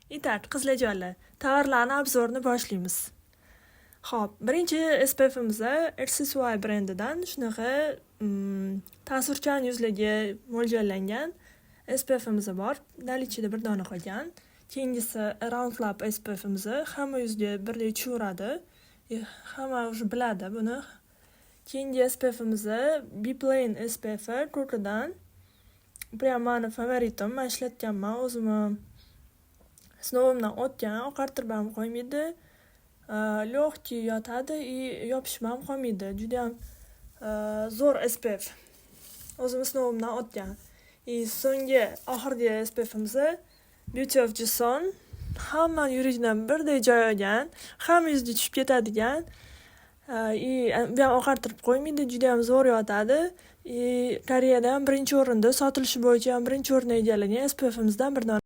Итак, qizlarjonlar, tovarlarni obzorini boshlaymiz. Xo'p, birinchi SPFimiz RCSY brendidan shunaqa ta'sirchan yuzlarga mo'ljallangan SPFimiz bor. Nalichida bir dona qolgan. Keyingisi Round Lab SPFimiz hamma yuzga birdek tushiradi. Hamma уже biladi buni. Keyingi SPFimiz Biplane SPF Turkidan. Prям mani favoritim, men ishlatganman o'zimni sinovimdan o'tgan, oqartirib ham qo'ymaydi. Lёгкий yotadi, yopishib ham qolmaydi. Juda ham zo'r SPF. O'zim sinovimdan o'tgan. So'nggi oxirgi SPFimiz Beauty of Jason. Hamma yurigidan birdek joy olgan, hamma yuzga tushib ketadigan. Bu ham oqartirib qo'ymaydi, juda ham zo'r yotadi. Koreyada ham birinchi o'rinda, sotilishi bo'yicha ham birinchi o'rinni egallagan SPFimizdan bir dona